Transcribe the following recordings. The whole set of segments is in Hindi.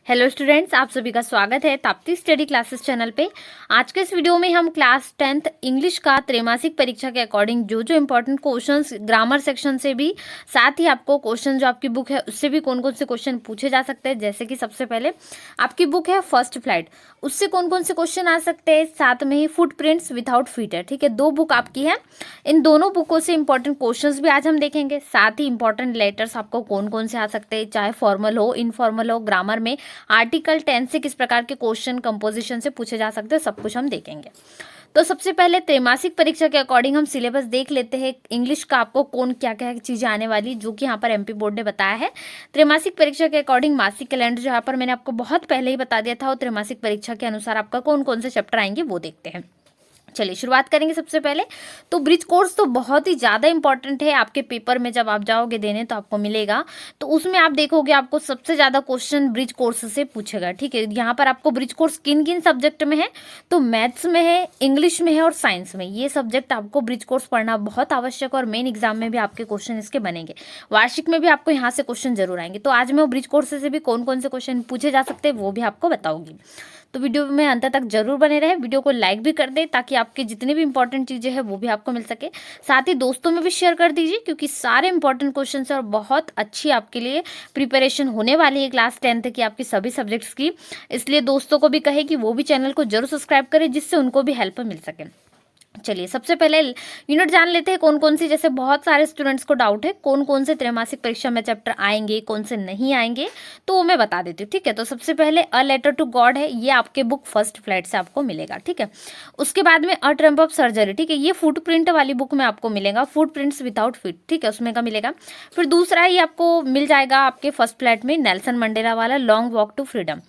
हेलो स्टूडेंट्स, आप सभी का स्वागत है ताप्ती स्टडी क्लासेस चैनल पे। आज के इस वीडियो में हम क्लास 10th इंग्लिश का त्रैमासिक परीक्षा के अकॉर्डिंग जो इंपॉर्टेंट क्वेश्चंस ग्रामर सेक्शन से भी, साथ ही आपको क्वेश्चन जो आपकी बुक है उससे भी कौन कौन से क्वेश्चन पूछे जा सकते हैं। जैसे कि सबसे पहले आपकी बुक है फर्स्ट फ्लाइट, उससे कौन कौन से क्वेश्चन आ सकते हैं। साथ में ही फुटप्रिंट्स विदाउट फीट है, ठीक है, 2 बुक आपकी है। इन दोनों बुकों से इंपॉर्टेंट क्वेश्चंस भी आज हम देखेंगे। साथ ही इंपॉर्टेंट लेटर्स आपको कौन कौन से आ सकते हैं, चाहे फॉर्मल हो इनफॉर्मल हो। ग्रामर में आर्टिकल 10 से किस प्रकार के क्वेश्चन कंपोजिशन से पूछे जा सकते हैं, सब कुछ हम देखेंगे। तो सबसे पहले त्रैमासिक परीक्षा के अकॉर्डिंग हम सिलेबस देख लेते हैं। इंग्लिश का आपको कौन क्या क्या चीजें आने वाली, जो कि यहाँ पर एमपी बोर्ड ने बताया है। त्रैमासिक परीक्षा के अकॉर्डिंग मासिक कैलेंडर जो यहाँ पर मैंने आपको बहुत पहले ही बता दिया था, और त्रैमासिक परीक्षा के अनुसार आपका कौन कौन से चैप्टर आएंगे वो देखते हैं। चलिए शुरुआत करेंगे। सबसे पहले तो ब्रिज कोर्स तो बहुत ही ज़्यादा इंपॉर्टेंट है। आपके पेपर में जब आप जाओगे देने तो आपको मिलेगा, तो उसमें आप देखोगे आपको सबसे ज़्यादा क्वेश्चन ब्रिज कोर्स से पूछेगा, ठीक है। यहाँ पर आपको ब्रिज कोर्स किन किन सब्जेक्ट में है, तो मैथ्स में है, इंग्लिश में है और साइंस में। ये सब्जेक्ट आपको ब्रिज कोर्स पढ़ना बहुत आवश्यक है, और मेन एग्जाम में भी आपके क्वेश्चन इसके बनेंगे। वार्षिक में भी आपको यहाँ से क्वेश्चन जरूर आएंगे। तो आज मैं वो ब्रिज कोर्स से भी कौन कौन से क्वेश्चन पूछे जा सकते हैं वो भी आपको बताऊंगी। तो वीडियो में अंत तक जरूर बने रहे। वीडियो को लाइक भी कर दे ताकि आपके जितनी भी इंपॉर्टेंट चीजें हैं वो भी आपको मिल सके। साथ ही दोस्तों में भी शेयर कर दीजिए, क्योंकि सारे इंपॉर्टेंट क्वेश्चन है और बहुत अच्छी आपके लिए प्रिपरेशन होने वाली है क्लास 10th की आपकी सभी सब्जेक्ट्स की। इसलिए दोस्तों को भी कहे कि वो भी चैनल को जरूर सब्सक्राइब करें, जिससे उनको भी हेल्प मिल सके। चलिए सबसे पहले यूनिट जान लेते हैं कौन कौन सी। जैसे बहुत सारे स्टूडेंट्स को डाउट है कौन कौन से त्रैमासिक परीक्षा में चैप्टर आएंगे, कौन से नहीं आएंगे, तो वो मैं बता देती हूँ, ठीक है। तो सबसे पहले अ लेटर टू गॉड है, ये आपके बुक फर्स्ट फ्लाइट से आपको मिलेगा, ठीक है। उसके बाद में अ ट्रम्प ऑफ सर्जरी, ठीक है, ये फुटप्रिंट वाली बुक में आपको मिलेगा, फुटप्रिंट्स विदाउट फीट, ठीक है, उसमें का मिलेगा। फिर दूसरा ये आपको मिल जाएगा आपके फर्स्ट फ्लाइट में नेल्सन मंडेला वाला लॉन्ग वॉक टू फ्रीडम।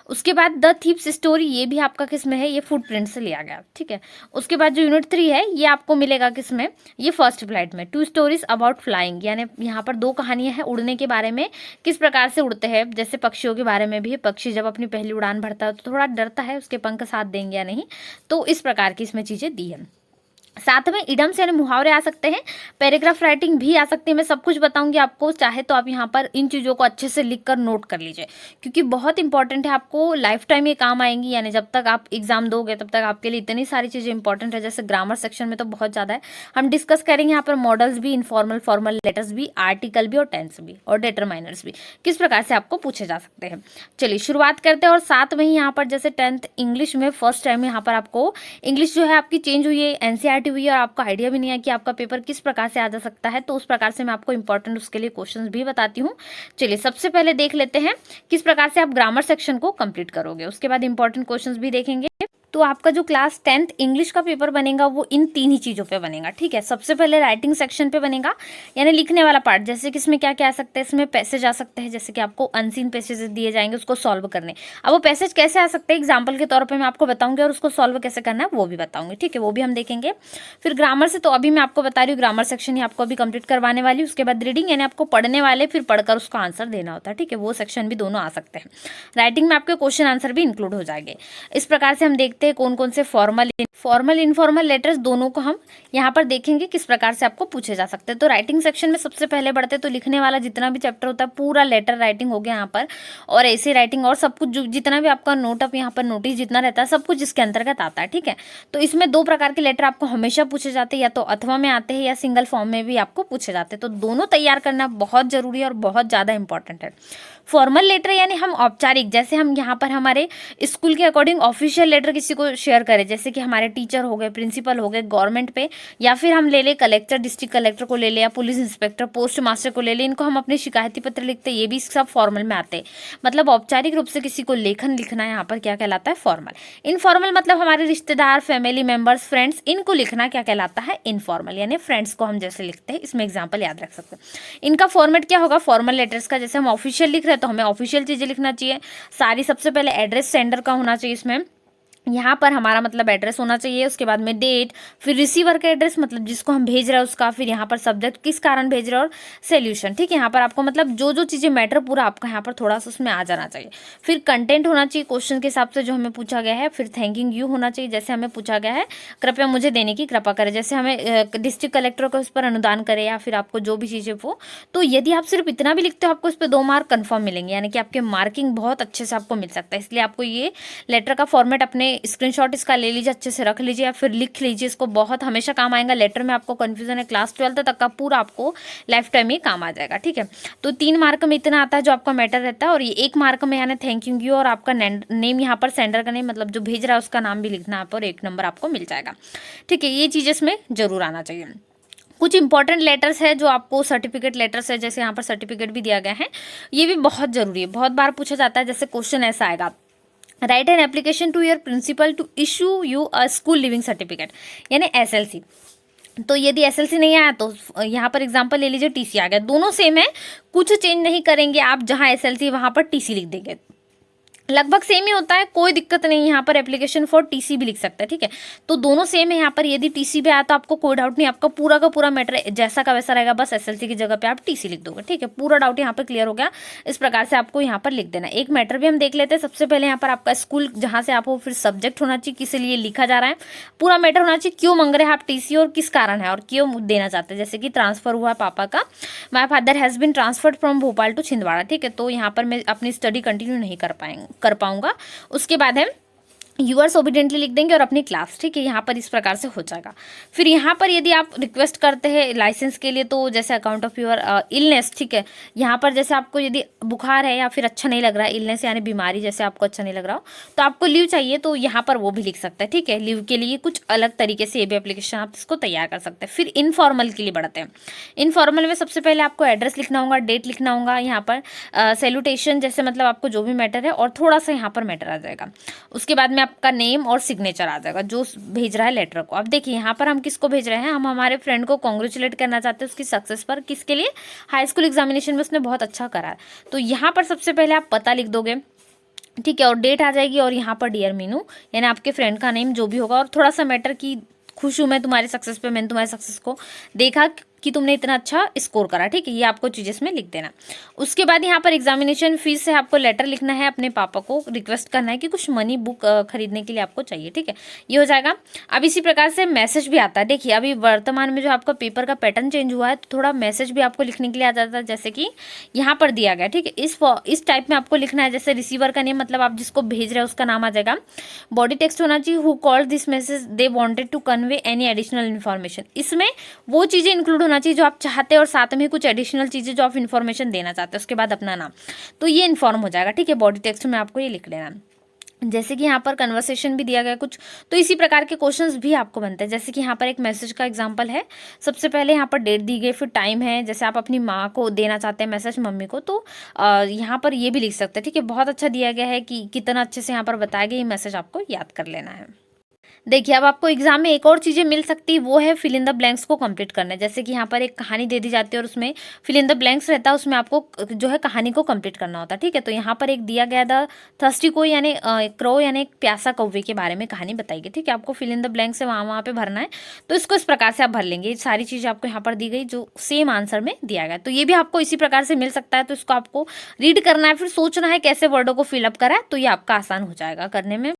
उसके बाद द थीप्स स्टोरी, ये भी आपका किस में है, ये फुटप्रिंट से लिया गया, ठीक है। उसके बाद जो यूनिट 3 है ये आपको मिलेगा किस में, ये फर्स्ट फ्लाइट में, 2 स्टोरीज अबाउट फ्लाइंग, यानी यहाँ पर 2 कहानियां हैं उड़ने के बारे में, किस प्रकार से उड़ते हैं। जैसे पक्षियों के बारे में भी है, पक्षी जब अपनी पहली उड़ान भरता है तो थोड़ा डरता है उसके पंख साथ देंगे या नहीं, तो इस प्रकार की इसमें चीजें दी है। साथ में इडम्स यानी मुहावरे आ सकते हैं, पैराग्राफ राइटिंग भी आ सकती है। मैं सब कुछ बताऊंगी आपको, चाहे तो आप यहाँ पर इन चीज़ों को अच्छे से लिख कर नोट कर लीजिए, क्योंकि बहुत इंपॉर्टेंट है, आपको लाइफ टाइम ये काम आएंगी। यानी जब तक आप एग्जाम दोगे तब तक आपके लिए इतनी सारी चीज़ें इंपॉर्टेंट है। जैसे ग्रामर सेक्शन में तो बहुत ज़्यादा है, हम डिस्कस करेंगे यहाँ पर मॉडल्स भी, इनफॉर्मल फॉर्मल लेटर्स भी, आर्टिकल भी और टेंस भी और डिटरमाइनर्स भी, किस प्रकार से आपको पूछे जा सकते हैं। चलिए शुरुआत करते हैं। और साथ में ही यहाँ पर जैसे 10th इंग्लिश में फर्स्ट टाइम यहाँ पर आपको इंग्लिश जो है आपकी चेंज हुई है, एनसीईआरटी हुई है, और आपको आइडिया भी नहीं है कि आपका पेपर किस प्रकार से आ जा सकता है। तो उस प्रकार से मैं आपको इंपॉर्टेंट उसके लिए क्वेश्चंस भी बताती हूँ। चलिए सबसे पहले देख लेते हैं किस प्रकार से आप ग्रामर सेक्शन को कंप्लीट करोगे, उसके बाद इंपॉर्टेंट क्वेश्चंस भी देखेंगे। तो आपका जो क्लास 10th इंग्लिश का पेपर बनेगा वो इन 3 ही चीज़ों पे बनेगा, ठीक है। सबसे पहले राइटिंग सेक्शन पे बनेगा, यानी लिखने वाला पार्ट। जैसे कि इसमें क्या क्या आ सकते हैं, इसमें पैसेज आ सकते हैं, जैसे कि आपको अनसीन पैसेज दिए जाएंगे उसको सॉल्व करने। अब वो पैसेज कैसे आ सकते हैं एग्जाम्पल के तौर पर मैं आपको बताऊंगी, और उसको सॉल्व कैसे करना है वो भी बताऊंगी, ठीक है, वो भी हम देखेंगे। फिर ग्रामर से तो अभी मैं आपको बता रही हूँ, ग्रामर सेक्शन ही आपको अभी कंप्लीट करवाने वाली। उसके बाद रीडिंग, यानी आपको पढ़ने वाले फिर पढ़कर उसका आंसर देना होता है, ठीक है, वो सेक्शन भी दोनों आ सकते हैं। राइटिंग में आपके क्वेश्चन आंसर भी इंक्लूड हो जाएंगे। इस प्रकार से हम देखते हैं कौन कौन से फॉर्मल इनफॉर्मल लेटर्स दोनों को हम यहाँ पर देखेंगे किस प्रकार से आपको पूछे जा सकते हैं। तो राइटिंग सेक्शन में सबसे पहले बढ़ते, तो लिखने वाला जितना भी चैप्टर होता है पूरा लेटर राइटिंग हो गया यहाँ पर, और ऐसे राइटिंग और सब कुछ जितना भी आपका नोट अप यहाँ पर नोटिस जितना रहता है सब कुछ इसके अंतर्गत आता है, ठीक है। तो इसमें 2 प्रकार के लेटर आपको हमेशा पूछे जाते हैं, या तो अथवा में आते हैं या सिंगल फॉर्म में भी आपको पूछे जाते हैं। तो दोनों तैयार करना बहुत जरूरी है और बहुत ज़्यादा इंपॉर्टेंट है। फॉर्मल लेटर यानी हम औपचारिक, जैसे हम यहाँ पर हमारे स्कूल के अकॉर्डिंग ऑफिशियल लेटर किसी को शेयर करें, जैसे कि हमारे टीचर हो गए, प्रिंसिपल हो गए गवर्नमेंट पे, या फिर हम ले ले कलेक्टर, डिस्ट्रिक्ट कलेक्टर को ले ले, या पुलिस इंस्पेक्टर, पोस्ट मास्टर को ले ले, इनको हम अपने शिकायती पत्र लिखते हैं, ये भी सब फॉर्मल में आते हैं। मतलब औपचारिक रूप से किसी को लेखन लिखना यहाँ पर क्या कहलाता है, फॉर्मल। इनफॉर्मल मतलब हमारे रिश्तेदार, फैमिली मेंबर्स, फ्रेंड्स, इनको लिखना क्या कहलाता है, इनफॉर्मल। यानी फ्रेंड्स को हम जैसे लिखते हैं, इसमें एग्जाम्पल याद रख सकते हैं। इनका फॉर्मेट क्या होगा फॉर्मल लेटर्स का, जैसे हम ऑफिशियल लिख रहे हैं तो हमें ऑफिशियल चीजें लिखना चाहिए सारी। सबसे पहले एड्रेस सेंडर का होना चाहिए इसमें, यहाँ पर हमारा मतलब एड्रेस होना चाहिए, उसके बाद में डेट, फिर रिसीवर का एड्रेस मतलब जिसको हम भेज रहे हैं उसका, फिर यहाँ पर सब्जेक्ट किस कारण भेज रहे हैं और सॉल्यूशन। ठीक है, यहाँ पर आपको मतलब जो जो चीज़ें मैटर पूरा आपका यहाँ पर थोड़ा सा उसमें आ जाना चाहिए। फिर कंटेंट होना चाहिए क्वेश्चन के हिसाब से जो हमें पूछा गया है। फिर थैंकिंग यू होना चाहिए, जैसे हमें पूछा गया है कृपया मुझे देने की कृपा करें, जैसे हमें डिस्ट्रिक्ट कलेक्टर को उस पर अनुदान करे या फिर आपको जो भी चीज़ें वो। तो यदि आप सिर्फ इतना भी लिखते हो आपको इस पर 2 मार्क कन्फर्म मिलेंगे, यानी कि आपके मार्किंग बहुत अच्छे से आपको मिल सकता है। इसलिए आपको ये लेटर का फॉर्मेट अपने स्क्रीनशॉट इसका ले लीजिए, अच्छे से रख लीजिए या फिर लिख लीजिए, इसको बहुत हमेशा काम आएगा। लेटर में आपको कन्फ्यूजन है क्लास 12th तक का पूरा आपको लाइफ टाइम ही काम आ जाएगा। ठीक है, तो 3 मार्क में इतना आता है जो आपका मैटर रहता है, और ये 1 मार्क में यानी थैंक यू और आपका नेम, यहाँ पर सेंडर का नेम मतलब जो भेज रहा है उसका नाम भी लिखना है और 1 नंबर आपको मिल जाएगा। ठीक है, ये चीज़ इसमें जरूर आना चाहिए। कुछ इंपॉर्टेंट लेटर्स है जो आपको सर्टिफिकेट लेटर्स है, जैसे यहाँ पर सर्टिफिकेट भी दिया गया है, ये भी बहुत जरूरी है, बहुत बार पूछा जाता है। जैसे क्वेश्चन ऐसा आएगा, write an application to your principal to issue you a school leaving certificate, यानी एसएलसी। तो यदि एसएलसी नहीं आया तो यहाँ पर एग्जांपल ले लीजिए टीसी आ गया, दोनों सेम है, कुछ चेंज नहीं करेंगे आप, जहाँ एसएलसी वहाँ पर टीसी लिख देंगे, लगभग सेम ही होता है, कोई दिक्कत नहीं। यहाँ पर एप्लीकेशन फॉर टीसी भी लिख सकते हैं। ठीक है, तो दोनों सेम है। यहाँ पर यदि टीसी पे आया तो आपको कोई डाउट नहीं, आपका पूरा का पूरा मैटर जैसा का वैसा रहेगा, बस एसएलसी की जगह पे आप टीसी लिख दोगे। ठीक है, पूरा डाउट यहाँ पर क्लियर हो गया। इस प्रकार से आपको यहाँ पर लिख देना। एक मैटर भी हम देख लेते हैं। सबसे पहले यहाँ पर आपका स्कूल जहाँ से आप हो, फिर सब्जेक्ट होना चाहिए, किस लिए लिखा जा रहा है, पूरा मैटर होना चाहिए, क्यों मांग रहे हैं आप टीसी और किस कारण है और क्यों देना चाहते हैं। जैसे कि ट्रांसफर हुआ पापा का, my father has been transferred from Bhopal to Chhindwara. ठीक है, तो यहाँ पर मैं अपनी स्टडी कंटिन्यू नहीं कर पाऊंगा। उसके बाद है यूअर्स ओबिडेंटली लिख देंगे और अपनी क्लास। ठीक है, यहाँ पर इस प्रकार से हो जाएगा। फिर यहाँ पर यदि आप रिक्वेस्ट करते हैं लाइसेंस के लिए, तो जैसे अकाउंट ऑफ योर इलनेस, ठीक है, यहाँ पर जैसे आपको यदि बुखार है या फिर अच्छा नहीं लग रहा है, इलनेस यानी बीमारी, जैसे आपको अच्छा नहीं लग रहा हो तो आपको लीव चाहिए, तो यहाँ पर वो भी लिख सकते हैं। ठीक है, लीव के लिए कुछ अलग तरीके से ये भी एप्लीकेशन आप इसको तैयार कर सकते हैं। फिर इनफॉर्मल के लिए बढ़ते हैं। इनफॉर्मल में सबसे पहले आपको एड्रेस लिखना होगा, डेट लिखना होगा, यहाँ पर सैल्यूटेशन जैसे मतलब आपको जो भी मैटर है और थोड़ा सा यहाँ पर मैटर आ जाएगा। उसके बाद में आपका नेम और सिग्नेचर आ जाएगा जो भेज रहा है लेटर को। अब देखिए यहाँ पर हम किसको भेज रहे हैं, हम हमारे फ्रेंड को कॉन्ग्रेचुलेट करना चाहते हैं उसकी सक्सेस पर। किसके लिए, हाई स्कूल एग्जामिनेशन में उसने बहुत अच्छा करा है। तो यहाँ पर सबसे पहले आप पता लिख दोगे, ठीक है, और डेट आ जाएगी, और यहाँ पर डियर मीनू यानी आपके फ्रेंड का नेम जो भी होगा, और थोड़ा सा मैटर की खुश हूँ मैं तुम्हारे सक्सेस पे, मैंने तुम्हारे सक्सेस को देखा कि तुमने इतना अच्छा स्कोर करा। ठीक है, ये आपको चीज़ इसमें लिख देना। उसके बाद यहाँ पर एग्जामिनेशन फीस से आपको लेटर लिखना है, अपने पापा को रिक्वेस्ट करना है कि कुछ मनी बुक खरीदने के लिए आपको चाहिए। ठीक है, ये हो जाएगा। अब इसी प्रकार से मैसेज भी आता है। देखिए अभी वर्तमान में जो आपका पेपर का पैटर्न चेंज हुआ है, तो थोड़ा मैसेज भी आपको लिखने के लिए आ जाता है, जैसे कि यहाँ पर दिया गया। ठीक है, इस टाइप में आपको लिखना है। जैसे रिसीवर का नेम मतलब आप जिसको भेज रहे हैं उसका नाम आ जाएगा। बॉडी टेक्स्ट होना चाहिए, who called this message they wanted to convey any additional information. इसमें वो चीज़ें इंक्लूड होना चाहिए जो आप चाहते हैं और साथ में कुछ एडिशनल चीज़ें जो आप इन्फॉर्मेशन देना चाहते हैं। उसके बाद अपना नाम, तो ये इन्फॉर्म हो जाएगा। ठीक है, बॉडी टेक्स्ट में आपको ये लिख लेना। जैसे कि यहाँ पर कन्वर्सेशन भी दिया गया कुछ, तो इसी प्रकार के क्वेश्चंस भी आपको बनते हैं। जैसे कि यहाँ पर एक मैसेज का एग्जांपल है, सबसे पहले यहाँ पर डेट दी गई, फिर टाइम है, जैसे आप अपनी माँ को देना चाहते हैं मैसेज, मम्मी को, तो यहाँ पर ये भी लिख सकते हैं। ठीक है, बहुत अच्छा दिया गया है कि कितना अच्छे से यहाँ पर बताया गया, ये मैसेज आपको याद कर लेना है। देखिए अब आपको एग्जाम में एक और चीज़ें मिल सकती है, वो है फिल इन द ब्लैंक्स को कंप्लीट करना है। जैसे कि यहाँ पर एक कहानी दे दी जाती है और उसमें फिल इन द ब्लैंक्स रहता है, उसमें आपको जो है कहानी को कंप्लीट करना होता है। ठीक है, तो यहाँ पर एक दिया गया द थर्स्टी को यानी क्रो यानी एक प्यासा कौवे के बारे में कहानी बताई गई। ठीक है, आपको फिल इन द ब्लैंक्स है वहाँ पे भरना है, तो इसको इस प्रकार से आप भर लेंगे। सारी चीज़ आपको यहाँ पर दी गई जो सेम आंसर में दिया गया, तो ये भी आपको इसी प्रकार से मिल सकता है। तो इसको आपको रीड करना है, फिर सोचना है कैसे वर्डों को फिलअप करा है, तो ये आपका आसान हो जाएगा करने में।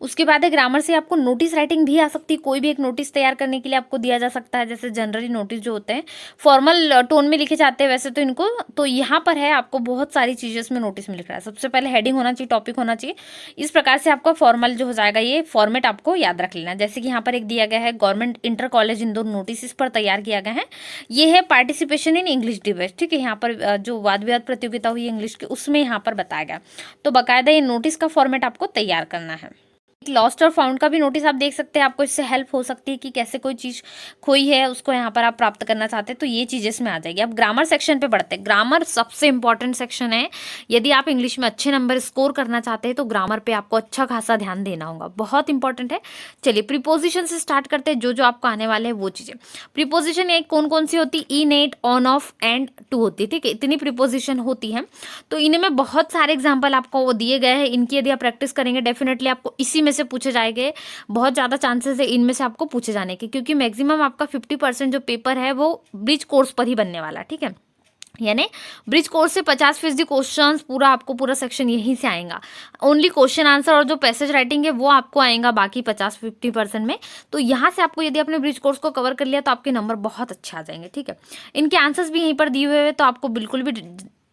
उसके बाद है ग्रामर से आपको नोटिस राइटिंग भी आ सकती है। कोई भी एक नोटिस तैयार करने के लिए आपको दिया जा सकता है। जैसे जनरली नोटिस जो होते हैं फॉर्मल टोन में लिखे जाते हैं वैसे तो इनको, तो यहाँ पर है आपको बहुत सारी चीज़ें इसमें नोटिस में लिख रहा है। सबसे पहले हेडिंग होना चाहिए, टॉपिक होना चाहिए। इस प्रकार से आपका फॉर्मल जो हो जाएगा, ये फॉर्मेट आपको याद रख लेना। जैसे कि यहाँ पर एक दिया गया है government inter college Indore notice, इस पर तैयार किया गया है। ये है पार्टिसिपेशन इन इंग्लिश डिबेट। ठीक है, यहाँ पर जो वाद विवाद प्रतियोगिता हुई इंग्लिश की, उसमें यहाँ पर बताया गया। तो बाकायदा ये नोटिस का फॉर्मेट आपको तैयार करना है। लॉस्ट और फाउंड का भी नोटिस आप देख सकते हैं, आपको इससे हेल्प हो सकती है कि कैसे कोई चीज़ खोई है उसको यहाँ पर आप प्राप्त करना चाहते हैं, तो ये चीज़ इसमें आ जाएगी। अब ग्रामर सेक्शन पे बढ़ते हैं। ग्रामर सबसे इंपॉर्टेंट सेक्शन है। यदि आप इंग्लिश में अच्छे नंबर स्कोर करना चाहते हैं तो ग्रामर पे आपको अच्छा खासा ध्यान देना होगा, बहुत इंपॉर्टेंट है। चलिए प्रीपोजिशन से स्टार्ट करते हैं, जो जो आपको आने वाले हैं वो चीज़ें। प्रीपोजिशन एक कौन कौन सी होती है, in, at, on, of, and, to होती है। ठीक है, इतनी प्रीपोजिशन होती है। तो इनमें बहुत सारे एग्जाम्पल आपको वो दिए गए हैं, इनकी यदि आप प्रैक्टिस करेंगे डेफिनेटली आपको इसी में में से पूछे जाएंगे, बहुत ज़्यादा चांसेस है इनमें से आपको पूछे जाने के, क्योंकि मैक्सिमम आपका 50% जो पेपर है वो ब्रिज कोर्स पर ही बनने वाला है, ठीक है। यानी ब्रिज कोर्स से 50% क्वेश्चन पूरा आपको पूरा सेक्शन यहीं से आएगा। ओनली क्वेश्चन आंसर और जो पैसेज राइटिंग है वो आपको आएगा बाकी 50-50% में। तो यहाँ से आपको यदि आपने ब्रिज कोर्स को कवर कर लिया तो आपके नंबर बहुत अच्छे आ जाएंगे, ठीक है। इनके आंसर्स भी यहीं पर दिए हुए हैं, तो आपको बिल्कुल भी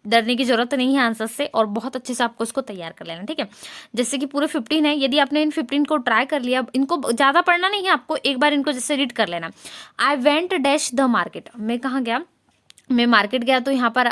डरने की जरूरत नहीं है आंसर से, और बहुत अच्छे से आपको इसको तैयार कर लेना, ठीक है। जैसे कि पूरे 15 है, यदि आपने इन 15 को ट्राई कर लिया, इनको ज़्यादा पढ़ना नहीं है आपको, एक बार इनको जैसे रीड कर लेना। I went dash the market, मैं कहाँ गया, मैं मार्केट गया, तो यहाँ पर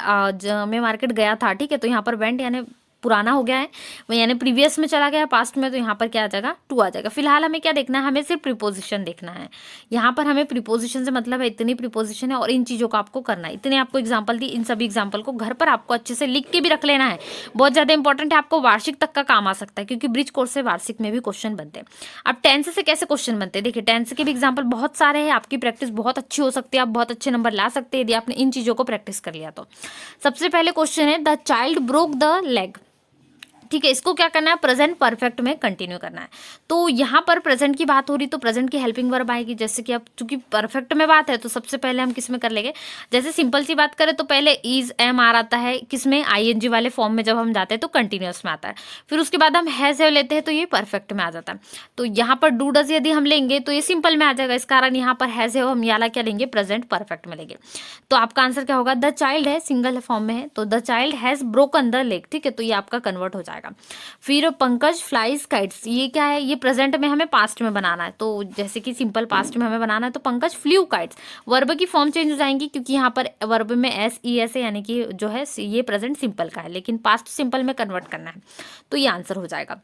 मैं मार्केट गया था, ठीक है। तो यहाँ पर वेंट यानी पुराना हो गया है, यानी प्रीवियस में चला गया पास्ट में, तो यहाँ पर क्या आ जाएगा, टू आ जाएगा। फिलहाल हमें क्या देखना है, हमें सिर्फ प्रीपोजिशन देखना है। यहाँ पर हमें प्रीपोजिशन से मतलब है इतनी प्रीपोजिशन है और इन चीज़ों को आपको करना है। इतने आपको एग्जाम्पल दी, इन सभी एग्जाम्पल को घर पर आपको अच्छे से लिख के भी रख लेना है। बहुत ज़्यादा इंपॉर्टेंट है, आपको वार्षिक तक का काम आ सकता है, क्योंकि ब्रिज कोर्स से वार्षिक में भी क्वेश्चन बनते हैं। अब टेंस से कैसे क्वेश्चन बनते हैं, देखिए टेंस के भी एग्जाम्पल बहुत सारे हैं, आपकी प्रैक्टिस बहुत अच्छी हो सकती है, आप बहुत अच्छे नंबर ला सकते हैं यदि आपने इन चीज़ों को प्रैक्टिस कर लिया तो। सबसे पहले क्वेश्चन है, the child broke the leg, ठीक है। इसको क्या करना है, प्रेजेंट परफेक्ट में कंटिन्यू करना है। तो यहाँ पर प्रेजेंट की बात हो रही तो प्रेजेंट की हेल्पिंग वर्ब आएगी। जैसे कि अब चूंकि परफेक्ट में बात है तो सबसे पहले हम किस में कर लेंगे, जैसे सिंपल सी बात करें तो पहले इज एम आर आता है किसमें, आईएनजी वाले फॉर्म में जब हम जाते हैं तो कंटिन्यूअस में आता है। फिर उसके बाद हम हैज हैव लेते हैं तो ये परफेक्ट में आ जाता है। तो यहाँ पर डू डज यदि हम लेंगे तो ये सिंपल में आ जाएगा, इस कारण यहाँ पर हैज हैव हम याला क्या लेंगे, प्रेजेंट परफेक्ट में लेंगे। तो आपका आंसर क्या होगा, द चाइल्ड है, सिंगल फॉर्म में है तो the child has broken the leg, ठीक है। तो ये आपका कन्वर्ट हो जाएगा। फिर पंकज फ्लाइज काइट्स, ये क्या है, ये प्रेजेंट में हमें पास्ट में बनाना है। तो जैसे कि सिंपल पास्ट में हमें बनाना है तो पंकज फ्लू काइट्स, वर्ब की फॉर्म चेंज हो जाएंगी, क्योंकि यहाँ पर वर्ब में एस ई एस है, यानी कि जो है ये प्रेजेंट सिंपल का है, लेकिन पास्ट सिंपल में कन्वर्ट करना है, तो ये आंसर हो जाएगा।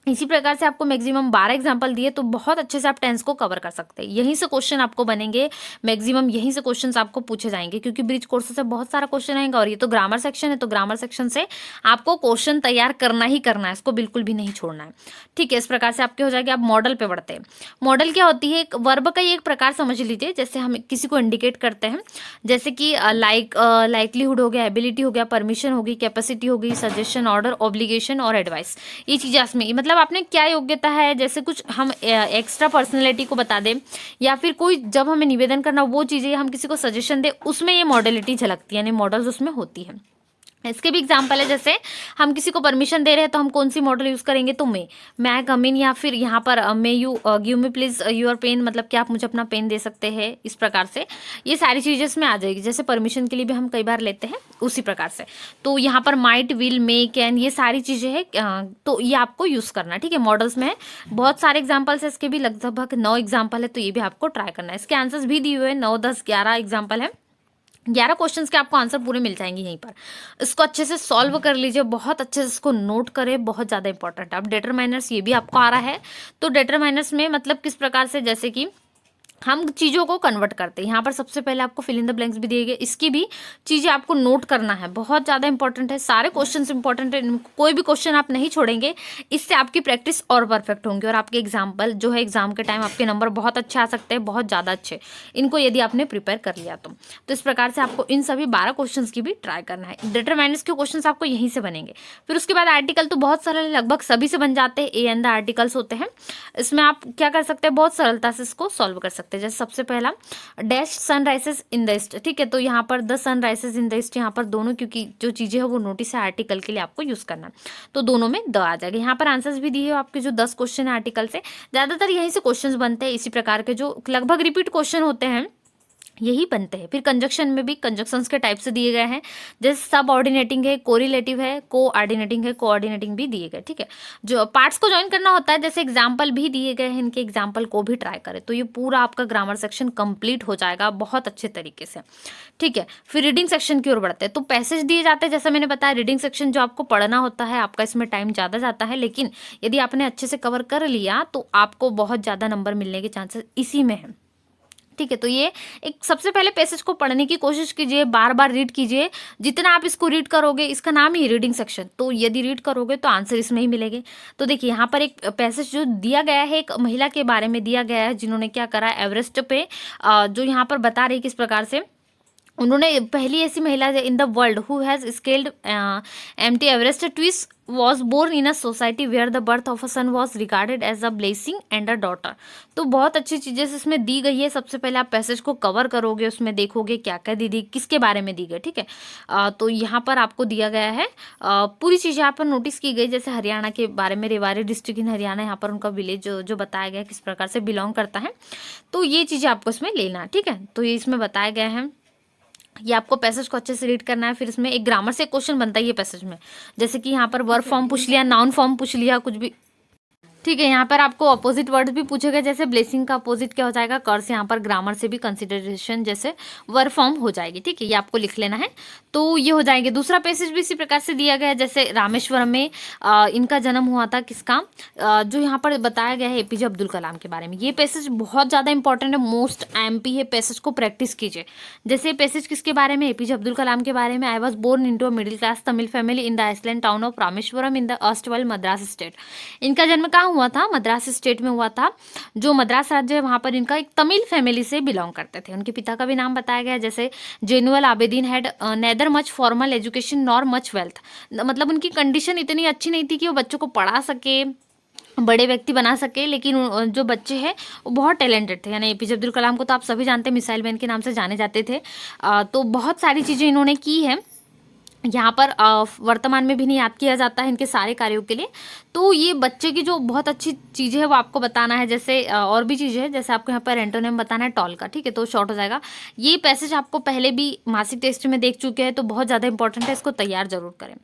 इसी प्रकार से आपको मैक्सिमम 12 एग्जाम्पल दिए तो बहुत अच्छे से आप टेंस को कवर कर सकते हैं। यहीं से क्वेश्चन आपको बनेंगे, मैक्सिमम यहीं से क्वेश्चंस आपको पूछे जाएंगे, क्योंकि ब्रिज कोर्स से बहुत सारा क्वेश्चन आएगा। और ये तो ग्रामर सेक्शन है, तो ग्रामर सेक्शन से आपको क्वेश्चन तैयार करना ही करना है, इसको बिल्कुल भी नहीं छोड़ना है, ठीक है। इस प्रकार से आपके हो जाएगा। आप मॉडल पे बढ़ते हैं। मॉडल क्या होती है, एक वर्ब का ही एक प्रकार समझ लीजिए, जैसे हम किसी को इंडिकेट करते हैं, जैसे कि लाइकलीहुड हो गया, एबिलिटी हो गया, परमिशन होगी, कैपेसिटी होगी, सजेशन, ऑर्डर, ऑब्लिगेशन और एडवाइस। ये चीज़ें इसमें मतलब आपने क्या योग्यता है, जैसे कुछ हम एक्स्ट्रा पर्सनैलिटी को बता दें, या फिर कोई जब हमें निवेदन करना वो चीज़ें हम किसी को सजेशन दे, उसमें ये मॉडलिटी झलकती है, यानी मॉडल्स उसमें होती है। इसके भी एग्जाम्पल है, जैसे हम किसी को परमिशन दे रहे हैं तो हम कौन सी मॉडल यूज़ करेंगे, तो मैं कम इन, या फिर यहाँ पर may you give me please your pen, मतलब कि आप मुझे अपना पेन दे सकते हैं। इस प्रकार से ये सारी चीज़ें इसमें आ जाएगी, जैसे परमिशन के लिए भी हम कई बार लेते हैं उसी प्रकार से। तो यहाँ पर माइट, विल, मे, कैन, ये सारी चीज़ें हैं, तो ये आपको यूज़ करना है, ठीक है। मॉडल्स में बहुत सारे एग्जाम्पल्स है, इसके भी लगभग 9 एग्जाम्पल है, तो ये भी आपको ट्राई करना है। इसके आंसर्स भी दिए हुए हैं, 9, 10, 11 एग्जाम्पल है। 11 क्वेश्चंस के आपको आंसर पूरे मिल जाएंगे यहीं पर। इसको अच्छे से सॉल्व कर लीजिए, बहुत अच्छे से इसको नोट करें, बहुत ज़्यादा इंपॉर्टेंट है। अब डिटरमाइनर्स ये भी आपको आ रहा है, तो डिटरमाइनर्स में मतलब किस प्रकार से, जैसे कि हम चीज़ों को कन्वर्ट करते हैं। यहाँ पर सबसे पहले आपको फिल इन द ब्लैंक्स भी दिए गए, इसकी भी चीज़ें आपको नोट करना है, बहुत ज़्यादा इंपॉर्टेंट है। सारे क्वेश्चंस इंपॉर्टेंट है, कोई भी क्वेश्चन आप नहीं छोड़ेंगे, इससे आपकी प्रैक्टिस और परफेक्ट होंगी, और आपके एग्जाम्पल जो है एग्जाम के टाइम आपके नंबर बहुत अच्छे आ सकते हैं, बहुत ज़्यादा अच्छे, इनको यदि आपने प्रिपेयर कर लिया तो इस प्रकार से आपको इन सभी 12 क्वेश्चन की भी ट्राई करना है। डिटरमाइनर्स के क्वेश्चन आपको यहीं से बनेंगे। फिर उसके बाद आर्टिकल तो बहुत सरल, लगभग सभी से बन जाते हैं, ए एंड द आर्टिकल्स होते हैं। इसमें आप क्या कर सकते हैं, बहुत सरलता से इसको सॉल्व कर सकते हैं। जैसे सबसे पहला dash sun rises in the east, ठीक है। तो यहाँ पर the sun rises in the east, यहाँ पर दोनों, क्योंकि जो चीजें है वो नोटिस है, आर्टिकल के लिए आपको यूज करना, तो दोनों में द आ जाएगा। यहाँ पर आंसर्स भी दिए हो आपके, जो 10 क्वेश्चन है आर्टिकल से, ज्यादातर यहीं से क्वेश्चन बनते हैं। इसी प्रकार के जो लगभग रिपीट क्वेश्चन होते हैं यही बनते हैं। फिर कंजक्शन में भी कंजक्शंस के टाइप से दिए गए हैं, जैसे सब ऑर्डिनेटिंग है, कोरिलेटिव है, कोऑर्डिनेटिंग है, कोऑर्डिनेटिंग भी दिए गए, ठीक है। जो पार्ट्स को ज्वाइन करना होता है, जैसे एग्जाम्पल भी दिए गए हैं, इनके एग्जाम्पल को भी ट्राई करें, तो ये पूरा आपका ग्रामर सेक्शन कंप्लीट हो जाएगा बहुत अच्छे तरीके से, ठीक है। फिर रीडिंग सेक्शन की ओर बढ़ते हैं, तो पैसेज दिए जाते हैं, जैसा मैंने बताया रीडिंग सेक्शन जो आपको पढ़ना होता है, आपका इसमें टाइम ज़्यादा जाता है, लेकिन यदि आपने अच्छे से कवर कर लिया तो आपको बहुत ज़्यादा नंबर मिलने के चांसेस इसी में है, ठीक है। तो ये एक सबसे पहले पैसेज को पढ़ने की कोशिश कीजिए, बार बार रीड कीजिए, जितना आप इसको रीड करोगे, इसका नाम ही रीडिंग सेक्शन, तो यदि रीड करोगे तो आंसर इसमें ही मिलेंगे। तो देखिए यहाँ पर एक पैसेज जो दिया गया है, एक महिला के बारे में दिया गया है, जिन्होंने क्या करा, एवरेस्ट पे जो यहाँ पर बता रही किस प्रकार से उन्होंने, पहली ऐसी महिला in the world who has scaled empty Everest twice was born in a society where the birth of a son was regarded as a blessing and a daughter. तो बहुत अच्छी चीज़ें इसमें दी गई है। सबसे पहले आप पैसेज को कवर करोगे, उसमें देखोगे क्या क्या दी किसके बारे में दी गई, ठीक है। तो यहाँ पर आपको दिया गया है पूरी चीज़ें यहाँ पर नोटिस की गई, जैसे हरियाणा के बारे में, रेवाड़ी डिस्ट्रिक्ट इन हरियाणा, यहाँ पर उनका विलेज जो बताया गया है किस प्रकार से बिलोंग करता है। तो ये चीज़ें आपको इसमें लेना, ठीक है। तो ये इसमें बताया गया है, ये आपको पैसेज को अच्छे से रीड करना है। फिर इसमें एक ग्रामर से क्वेश्चन बनता है ये पैसेज में, जैसे कि यहाँ पर वर्ब फॉर्म पूछ लिया, नाउन फॉर्म पूछ लिया, कुछ भी, ठीक है। यहाँ पर आपको अपोजिट वर्ड्स भी पूछे गए, जैसे ब्लेसिंग का अपोजिट क्या हो जाएगा, कर्स। यहाँ पर ग्रामर से भी कंसिडरेशन जैसे वर्ब फॉर्म हो जाएगी, ठीक है। ये आपको लिख लेना है, तो ये हो जाएंगे। दूसरा पैसेज भी इसी प्रकार से दिया गया है, जैसे रामेश्वरम में इनका जन्म हुआ था, किसका, जो यहाँ पर बताया गया है एपीजे अब्दुल कलाम के बारे में। ये पैसेज बहुत ज़्यादा इंपॉर्टेंट है, मोस्ट एमपी है, पैसेज को प्रैक्टिस कीजिए। जैसे पैसेज किसके बारे में, एपीजे अब्दुल कलाम के बारे में। I was born into a middle class Tamil family in the island town of Rameswaram in the erstwhile Madras state. इनका जन्म कहाँ हुआ था, मद्रास स्टेट में हुआ था। जो मद्रास राज्य है वहाँ पर इनका एक तमिल फैमिली से बिलोंग करते थे। उनके पिता का भी नाम बताया गया, जैसे Zainul Abedin had neither much formal education nor much wealth. मतलब उनकी कंडीशन इतनी अच्छी नहीं थी कि वो बच्चों को पढ़ा सके, बड़े व्यक्ति बना सके, लेकिन जो बच्चे हैं वो बहुत टैलेंटेड थे। यानी एपीजे अब्दुल कलाम को तो आप सभी जानते हैं, मिसाइल मैन के नाम से जाने जाते थे। तो बहुत सारी चीज़ें इन्होंने की है, यहाँ पर वर्तमान में भी नहीं याद किया जाता है इनके सारे कार्यों के लिए। तो ये बच्चे की जो बहुत अच्छी चीज़ें है वो आपको बताना है। जैसे और भी चीज़ें हैं, जैसे आपको यहाँ पर एंटोनिम बताना है टॉल का, ठीक है, तो शॉर्ट हो जाएगा। ये पैसेज आपको पहले भी मासिक टेस्ट में देख चुके हैं, तो बहुत ज़्यादा इंपॉर्टेंट है, इसको तैयार जरूर करें।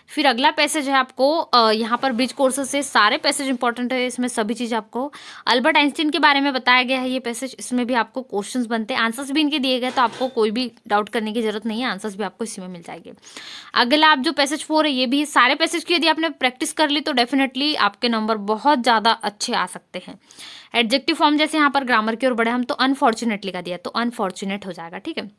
फिर अगला पैसेज है आपको यहाँ पर ब्रिज कोर्सेज से सारे पैसेज इंपॉर्टेंट है, इसमें सभी चीज़ आपको अल्बर्ट आइंस्टीन के बारे में बताया गया है। ये पैसेज, इसमें भी आपको क्वेश्चंस बनते हैं, आंसर्स भी इनके दिए गए, तो आपको कोई भी डाउट करने की जरूरत नहीं है, आंसर्स भी आपको इसी में मिल जाएंगे। अगला आप जो पैसेज 4 है, ये भी सारे पैसेज की यदि आपने प्रैक्टिस कर ली तो डेफिनेटली आपके नंबर बहुत ज़्यादा अच्छे आ सकते हैं। एडजेक्टिव फॉर्म जैसे यहाँ पर ग्रामर की ओर बढ़े हम, तो अनफॉर्चुनेटली का दिया, तो अनफॉर्चुनेट हो जाएगा, ठीक है।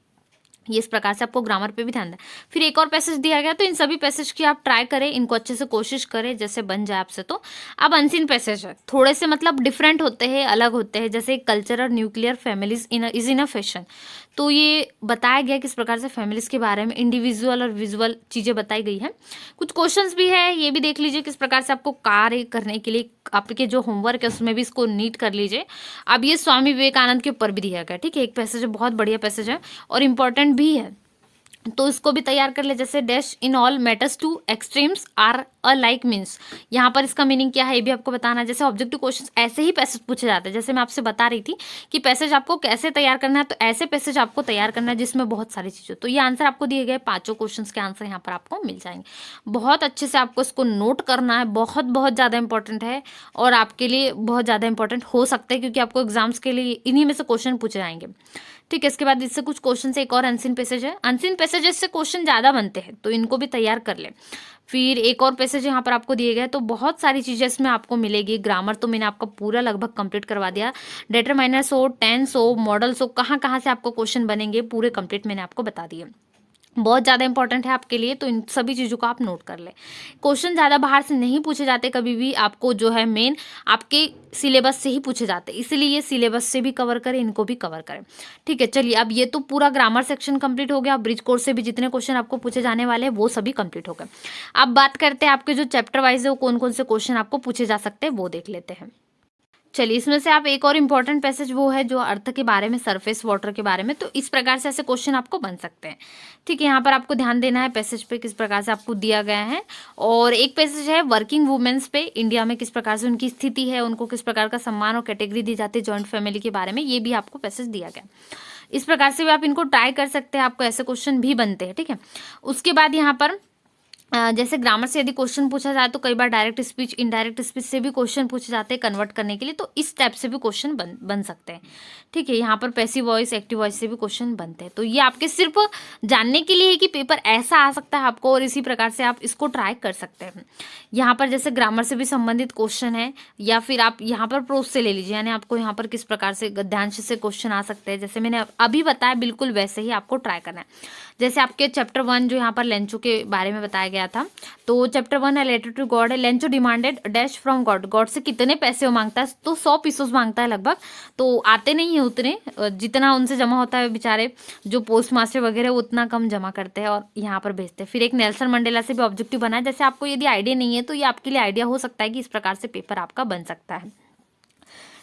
ये इस प्रकार से आपको ग्रामर पे भी ध्यान दें। फिर एक और पैसेज दिया गया, तो इन सभी पैसेज की आप ट्राई करें, इनको अच्छे से कोशिश करें, जैसे बन जाए आपसे। तो अब अनसीन पैसेज है, थोड़े से मतलब डिफरेंट होते हैं, अलग होते हैं, जैसे cultural nuclear families is in a fashion. तो ये बताया गया किस प्रकार से फैमिलीज के बारे में इंडिविजुअल और विजुअल चीज़ें बताई गई है। कुछ क्वेश्चंस भी है, ये भी देख लीजिए किस प्रकार से आपको कार्य करने के लिए आपके जो होमवर्क है उसमें भी इसको नीट कर लीजिए। अब ये स्वामी विवेकानंद के ऊपर भी दिया गया, ठीक है, एक पैसेज है, बहुत बढ़िया पैसेज है और इम्पोर्टेंट भी है, तो इसको भी तैयार कर ले। जैसे dash in all matters two extremes are a like means, यहाँ पर इसका मीनिंग क्या है ये भी आपको बताना है। जैसे ऑब्जेक्टिव क्वेश्चन ऐसे ही पैसेज पूछे जाते हैं, जैसे मैं आपसे बता रही थी कि पैसेज आपको कैसे तैयार करना है, तो ऐसे पैसेज आपको तैयार करना है जिसमें बहुत सारी चीज़ें। तो ये आंसर आपको दिए गए, पांचों क्वेश्चन के आंसर यहाँ पर आपको मिल जाएंगे। बहुत अच्छे से आपको इसको नोट करना है, बहुत बहुत ज़्यादा इंपॉर्टेंट है और आपके लिए बहुत ज़्यादा इंपॉर्टेंट हो सकता है, क्योंकि आपको एग्जाम्स के लिए इन्हीं में से क्वेश्चन पूछे जाएंगे, ठीक है। इसके बाद इससे कुछ क्वेश्चन से एक और अनसीन पैसेज है, अनसीन पैसेजेस से क्वेश्चन ज़्यादा बनते हैं, तो इनको भी तैयार कर ले। फिर एक और पैसेज यहाँ पर आपको दिए गए, तो बहुत सारी चीज़ें इसमें आपको मिलेगी। ग्रामर तो मैंने आपका पूरा लगभग कंप्लीट करवा दिया, डेटरमाइनर्स हो, टेंस हो, मॉडल्स हो, कहाँ कहाँ से आपको क्वेश्चन बनेंगे पूरे कंप्लीट मैंने आपको बता दिए। बहुत ज़्यादा इंपॉर्टेंट है आपके लिए, तो इन सभी चीज़ों को आप नोट कर लें। क्वेश्चन ज़्यादा बाहर से नहीं पूछे जाते कभी भी, आपको जो है मेन आपके सिलेबस से ही पूछे जाते हैं, इसलिए ये सिलेबस से भी कवर करें, इनको भी कवर करें, ठीक है। चलिए, अब ये तो पूरा ग्रामर सेक्शन कंप्लीट हो गया। ब्रिज कोर्स से भी जितने क्वेश्चन आपको पूछे जाने वाले हैं वो सभी कंप्लीट हो गए। अब बात करते हैं आपके जो चैप्टर वाइज है वो कौन कौन से क्वेश्चन आपको पूछे जा सकते हैं, वो देख लेते हैं। चलिए, इसमें से आप एक और इम्पॉर्टेंट पैसेज वो है जो अर्थ के बारे में, सरफेस वाटर के बारे में, तो इस प्रकार से ऐसे क्वेश्चन आपको बन सकते हैं, ठीक है। यहाँ पर आपको ध्यान देना है पैसेज पे किस प्रकार से आपको दिया गया है। और एक पैसेज है वर्किंग वुमेन्स पे, इंडिया में किस प्रकार से उनकी स्थिति है, उनको किस प्रकार का सम्मान और कैटेगरी दी जाती है जॉइंट फैमिली के बारे में, ये भी आपको पैसेज दिया गया। इस प्रकार से भी आप इनको ट्राई कर सकते हैं, आपको ऐसे क्वेश्चन भी बनते हैं, ठीक है। उसके बाद यहाँ पर जैसे ग्रामर से यदि क्वेश्चन पूछा जाए तो कई बार डायरेक्ट स्पीच, इनडायरेक्ट स्पीच से भी क्वेश्चन पूछे जाते हैं कन्वर्ट करने के लिए, तो इस टाइप से भी क्वेश्चन बन सकते हैं, ठीक है। यहाँ पर पैसिव वॉइस, एक्टिव वॉइस से भी क्वेश्चन बनते हैं। तो ये आपके सिर्फ जानने के लिए है कि पेपर ऐसा आ सकता है आपको, और इसी प्रकार से आप इसको ट्राई कर सकते हैं। यहाँ पर जैसे ग्रामर से भी संबंधित क्वेश्चन है, या फिर आप यहाँ पर प्रोज से ले लीजिए, यानी आपको यहाँ पर किस प्रकार से गद्यांश से क्वेश्चन आ सकते हैं, जैसे मैंने अभी बताया बिल्कुल वैसे ही आपको ट्राई करना है। जैसे आपके चैप्टर 1 जो यहाँ पर लेंचो के बारे में बताया गया गया था। तो चैप्टर 1 है लेटर टू गॉड है। Lencho demanded dash from God, God से कितने पैसे वो मांगता है, तो 100 पीसोस मांगता है लगभग। तो आते नहीं है उतने, जितना उनसे जमा होता है बेचारे जो पोस्ट मास्टर वगैरह उतना कम जमा करते हैं और यहाँ पर भेजते हैं। फिर एक नेल्सन मंडेला से भी ऑब्जेक्टिव बना है। जैसे आपको यदि आइडिया नहीं है तो ये आपके लिए आइडिया हो सकता है कि इस प्रकार से पेपर आपका बन सकता है।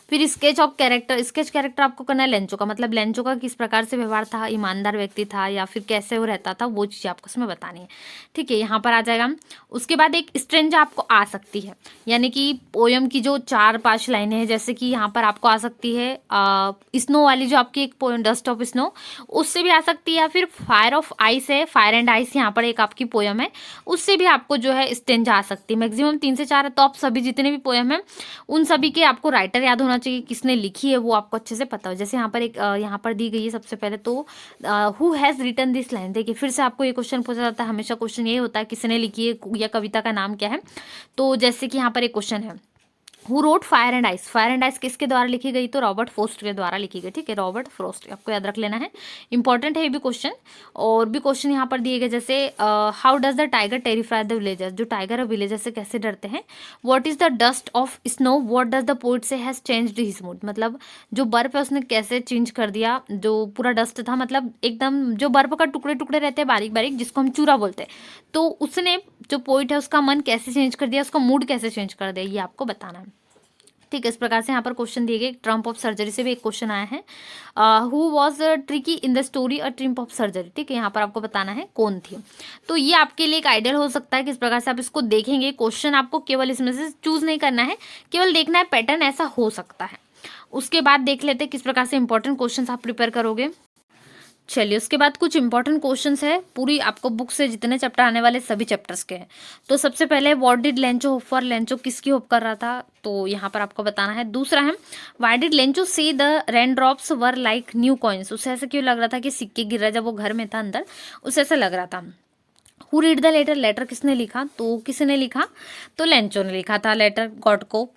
फिर sketch of character, sketch character आपको करना है लेंचो का, मतलब लेंचो का किस प्रकार से व्यवहार था, ईमानदार व्यक्ति था या फिर कैसे वो रहता था, वो चीज़ आपको उसमें बतानी है। ठीक है, यहाँ पर आ जाएगा। उसके बाद एक स्ट्रेंज आपको आ सकती है, यानी कि पोयम की जो 4-5 लाइनें हैं, जैसे कि यहाँ पर आपको आ सकती है स्नो वाली जो आपकी एक पोयम डस्ट ऑफ स्नो, उससे भी आ सकती है। या फिर फायर ऑफ आइस है, फायर एंड आइस यहाँ पर एक आपकी पोयम है, उससे भी आपको जो है स्ट्रेंज आ सकती है। मैक्सिमम 3 से 4 है, तो आप सभी जितने भी पोयम है उन सभी के आपको राइटर याद होना चाहिए, किसने लिखी है वो आपको अच्छे से पता हो। जैसे यहाँ पर एक यहाँ पर दी गई है सबसे पहले, तो who has written this line. देखिए फिर से आपको ये क्वेश्चन पूछा जाता है, हमेशा क्वेश्चन ये होता है किसने लिखी है या कविता का नाम क्या है। तो जैसे कि यहाँ पर एक क्वेश्चन है, who wrote fire and ice. Fire and ice किसके द्वारा लिखी गई, तो रॉबर्ट फ्रॉस्ट के द्वारा लिखी गई। ठीक है, रॉबर्ट फ्रॉस्ट आपको याद रख लेना है, इंपॉर्टेंट है ये भी क्वेश्चन। और भी क्वेश्चन यहाँ पर दिए गए, जैसे how does the tiger terrify the villagers, जो टाइगर है विलेजर्स से कैसे डरते हैं। What is the dust of snow, what does the poet से हैज चेंज्ड हिज मूड, मतलब जो बर्फ है उसने कैसे चेंज कर दिया, जो पूरा डस्ट था, मतलब एकदम जो बर्फ का टुकड़े टुकड़े रहते हैं बारीक बारीक, जिसको हम चूरा बोलते हैं, तो उसने जो पोइट है उसका मन कैसे चेंज कर दिया, उसका मूड कैसे चेंज कर दिया, ये आपको बताना है। ठीक है, इस प्रकार से यहाँ पर क्वेश्चन दिए गए। ट्रम्प ऑफ सर्जरी से भी एक क्वेश्चन आया है, who was tricky in the story a Trump of surgery. ठीक है, यहाँ पर आपको बताना है कौन थी। तो ये आपके लिए एक आइडियल हो सकता है, किस प्रकार से आप इसको देखेंगे। क्वेश्चन आपको केवल इसमें से चूज नहीं करना है, केवल देखना है पैटर्न ऐसा हो सकता है। उसके बाद देख लेते हैं किस प्रकार से इंपॉर्टेंट क्वेश्चन आप प्रिपेयर करोगे। चलिए, उसके बाद कुछ इंपॉर्टेंट क्वेश्चंस है, पूरी आपको बुक से जितने चैप्टर आने वाले सभी चैप्टर्स के हैं। तो सबसे पहले what did Lencho hope for, Lencho किसकी होप कर रहा था, तो यहाँ पर आपको बताना है। दूसरा है why did Lencho see the rain drops were like new coins, उसे ऐसे क्यों लग रहा था कि सिक्के गिर रहा, जब वो घर में था अंदर उसे ऐसा लग रहा था। Who read the letter, letter किसने लिखा, तो किसने लिखा, तो लेंचो ने लिखा था लेटर गॉड को।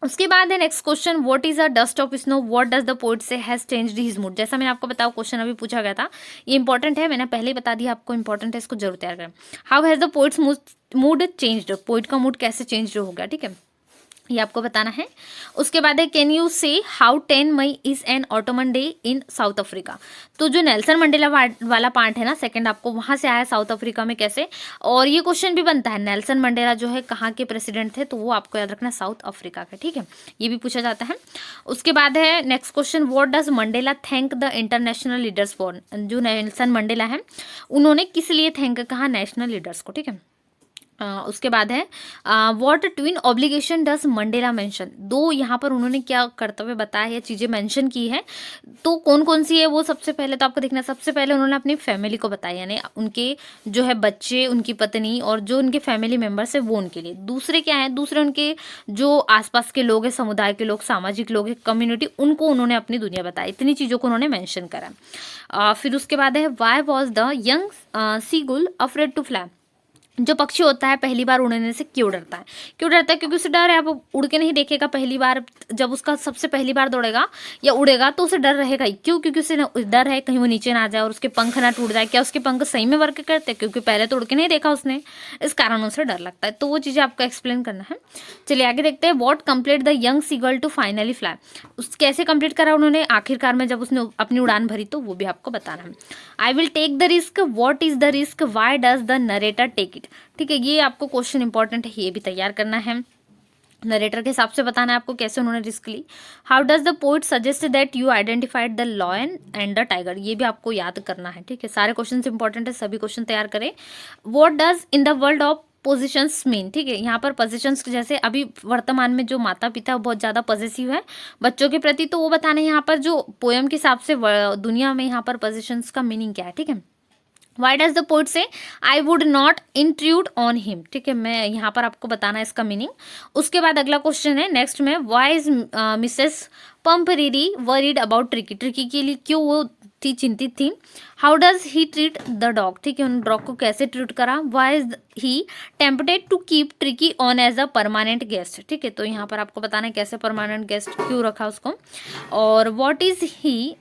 उसके बाद है next question, what is a dust of snow, what does the poet से हैज चेंज्ड हिज मूड। जैसा मैंने आपको बताया क्वेश्चन अभी पूछा गया था, ये इंपॉर्टेंट है, मैंने पहले ही बता दिया आपको, इंपॉर्टेंट है, इसको जरूर तैयार करें। How has the poets mood changed, poet का मूड कैसे चेंज हो गया। ठीक है, ये आपको बताना है। उसके बाद है can you say how 10 May is an autumn day in South Africa. तो जो नेल्सन मंडेला वाला पार्ट है ना सेकंड, आपको वहां से आया साउथ अफ्रीका में कैसे, और ये क्वेश्चन भी बनता है नेल्सन मंडेला जो है कहाँ के प्रेसिडेंट थे, तो वो आपको याद रखना साउथ अफ्रीका के। ठीक है, ये भी पूछा जाता है। उसके बाद है next question, what does Mandela thank the international leaders for. जो नेल्सन मंडेला है उन्होंने किस लिए थैंक कहा नेशनल लीडर्स को। ठीक है, उसके बाद है what twin obligation does Mandela mention. दो यहाँ पर उन्होंने क्या कर्तव्य बताया है, चीज़ें मेंशन की है, तो कौन कौन सी है वो सबसे पहले तो आपको देखना है। सबसे पहले उन्होंने अपनी फैमिली को बताया, यानी उनके जो है बच्चे, उनकी पत्नी और जो उनके फैमिली मेम्बर्स है वो उनके लिए। दूसरे क्या है, दूसरे उनके जो आसपास के लोग हैं, समुदाय के लोग, सामाजिक लोग हैं, कम्युनिटी, उनको उन्होंने अपनी दुनिया बताई। इतनी चीज़ों को उन्होंने मैंशन करा। फिर उसके बाद है why was the young seagull afraid to fly. जो पक्षी होता है पहली बार उड़ने से क्यों डरता है, क्यों डरता है, क्योंकि उसे डर है। अब उड़ के नहीं देखेगा पहली बार, जब उसका सबसे पहली बार दौड़ेगा या उड़ेगा तो उसे डर रहेगा ही। क्यों, क्योंकि उसे डर है कहीं वो नीचे ना जाए और उसके पंख ना टूट जाए। क्या उसके पंख सही में वर्क करते हैं, क्योंकि पहले तो उड़ के नहीं देखा उसने, इस कारण उसे डर लगता है। तो वो चीज़ें आपको एक्सप्लेन करना है। चलिए आगे देखते हैं, what compelled the young seagull to finally fly. उस कैसे कंप्लीट करा उन्होंने आखिरकार में, जब उसने अपनी उड़ान भरी, तो वो भी आपको बताना है। I will take the risk, what is the risk, why does the narrator take it. ठीक है, ये आपको क्वेश्चन इंपॉर्टेंट है, ये भी तैयार करना है। नरेटर के हिसाब से बताना है आपको कैसे उन्होंने रिस्क ली। How does the poet suggest that you identified the lion and the tiger, ये भी आपको याद करना है। ठीक है, सारे क्वेश्चन इंपॉर्टेंट है, सभी क्वेश्चन तैयार करें। What does in the world of positions mean. ठीक है, यहाँ पर पोजिशंस जैसे अभी वर्तमान में जो माता पिता बहुत ज़्यादा पॉजिटिव है बच्चों के प्रति, तो वो बताना है यहाँ पर जो पोएम के हिसाब से दुनिया में यहाँ पर पोजिशंस का मीनिंग क्या है। ठीक है, वाई डज द पोइट से I would not intrude on him. ठीक है, मैं यहाँ पर आपको बताना है इसका मीनिंग। उसके बाद अगला क्वेश्चन है नेक्स्ट में, why is Mrs Pumphrey worried about Tricki. Tricki के लिए क्यों वो थी चिंतित थी। How does he treat the dog. ठीक है, उन डॉग को कैसे ट्रीट करा। Why is he tempted to keep Tricki on as a permanent guest. ठीक है, तो यहाँ पर आपको बताना है कैसे परमानेंट गेस्ट क्यों रखा उसको। और what is he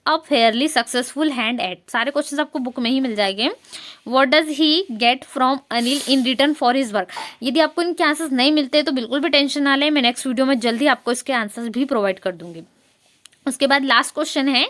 a fairly successful hand eight. सारे क्वेश्चंस आपको बुक में ही मिल जाएंगे। What does he get from Anil in return for his work. यदि आपको इनके आंसर्स नहीं मिलते तो बिल्कुल भी टेंशन ना लें, मैं नेक्स्ट वीडियो में जल्दी आपको इसके आंसर्स भी प्रोवाइड कर दूंगी। उसके बाद लास्ट क्वेश्चन है,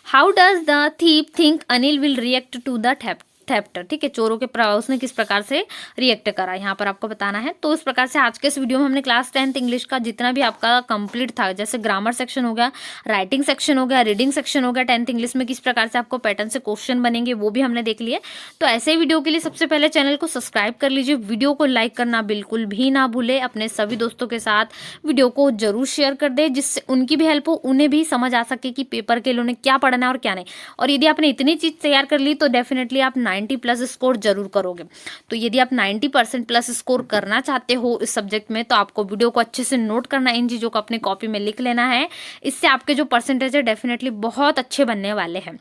how does the thief think Anil will react to the theft. ठीक है, चोरों के उसने किस प्रकार से रिएक्ट करा, यहाँ पर आपको बताना है। तो इस प्रकार से आज के इस वीडियो में हमने क्लास 10th इंग्लिश का जितना भी आपका कंप्लीट था, जैसे ग्रामर सेक्शन हो गया, राइटिंग सेक्शन हो गया, रीडिंग सेक्शन हो गया, 10th इंग्लिश में किस प्रकार से आपको पैटर्न से क्वेश्चन बनेंगे वो भी हमने देख लिए। तो ऐसे ही वीडियो के लिए सबसे पहले चैनल को सब्सक्राइब कर लीजिए, वीडियो को लाइक करना बिल्कुल भी ना भूले, अपने सभी दोस्तों के साथ वीडियो को जरूर शेयर कर दे, जिससे उनकी भी हेल्प हो, उन्हें भी समझ आ सके कि पेपर के लिए उन्हें क्या पढ़ना है और क्या नहीं। और यदि आपने इतनी चीज तैयार कर ली तो डेफिनेटली आप 90+ स्कोर जरूर करोगे। तो यदि आप 90% प्लस स्कोर करना चाहते हो इस सब्जेक्ट में, तो आपको वीडियो को अच्छे से नोट करना, इन चीजों को अपने कॉपी में लिख लेना है। इससे आपके जो परसेंटेज है डेफिनेटली बहुत अच्छे बनने वाले हैं।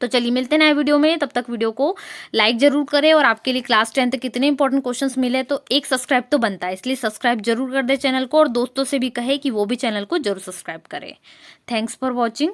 तो चलिए मिलते हैं नए वीडियो में, तब तक वीडियो को लाइक जरूर करें। और आपके लिए क्लास 10 तक कितने इंपॉर्टेंट क्वेश्चंस मिले तो एक सब्सक्राइब तो बनता है, इसलिए सब्सक्राइब जरूर कर दे चैनल को, और दोस्तों से भी कहे कि वो भी चैनल को जरूर सब्सक्राइब करें। Thanks for watching.